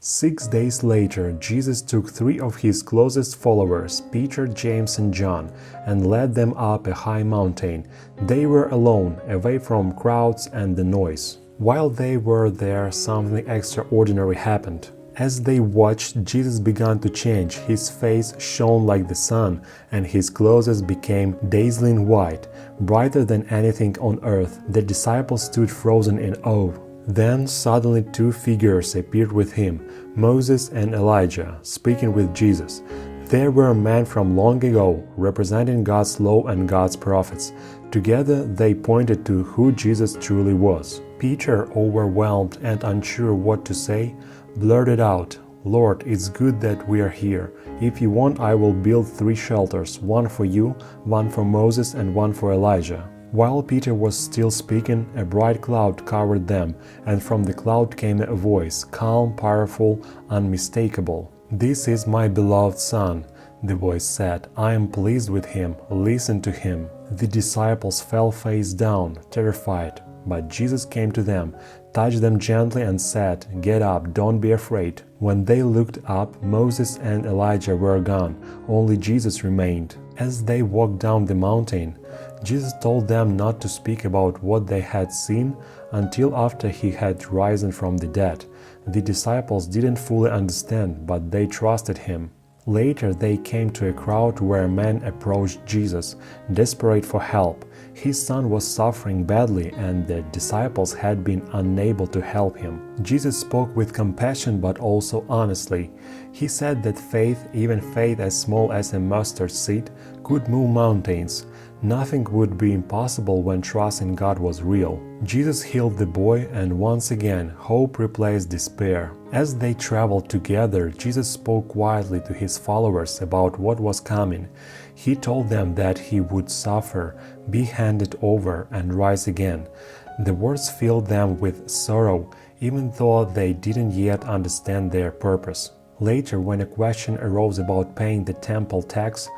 6 days later, Jesus took 3 of his closest followers, Peter, James, and John, and led them up a high mountain. They were alone, away from crowds and the noise. While they were there, something extraordinary happened. As they watched, Jesus began to change. His face shone like the sun, and his clothes became dazzling white, brighter than anything on earth. The disciples stood frozen in awe. Then suddenly 2 figures appeared with him, Moses and Elijah, speaking with Jesus. They were men from long ago, representing God's law and God's prophets. Together they pointed to who Jesus truly was. Peter, overwhelmed and unsure what to say, blurted out, "Lord, it's good that we are here. If you want, I will build 3 shelters, one for you, one for Moses, and one for Elijah." While Peter was still speaking, a bright cloud covered them, and from the cloud came a voice, calm, powerful, unmistakable. "This is my beloved Son," the voice said. "I am pleased with him. Listen to him." The disciples fell face down, terrified. But Jesus came to them, touched them gently and said, "Get up, don't be afraid." When they looked up, Moses and Elijah were gone, only Jesus remained. As they walked down the mountain, Jesus told them not to speak about what they had seen until after he had risen from the dead. The disciples didn't fully understand, but they trusted him. Later they came to a crowd where a man approached Jesus, desperate for help. His son was suffering badly and the disciples had been unable to help him. Jesus spoke with compassion but also honestly. He said that faith, even faith as small as a mustard seed, could move mountains. Nothing would be impossible when trust in God was real. Jesus healed the boy, and once again, hope replaced despair. As they traveled together, Jesus spoke quietly to his followers about what was coming. He told them that he would suffer, be handed over, and rise again. The words filled them with sorrow, even though they didn't yet understand their purpose. Later, when a question arose about paying the temple tax,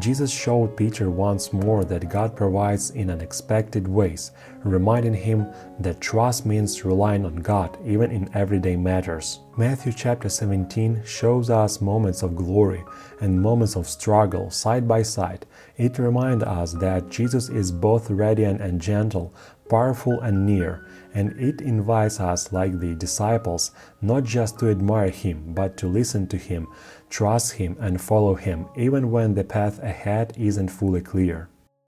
Jesus showed Peter once more that God provides in unexpected ways, reminding him that trust means relying on God even in everyday matters. Matthew chapter 17 shows us moments of glory and moments of struggle side by side. It reminds us that Jesus is both radiant and gentle, powerful and near, and it invites us, like the disciples, not just to admire him, but to listen to him, trust him, and follow him, even when the path ahead isn't fully clear.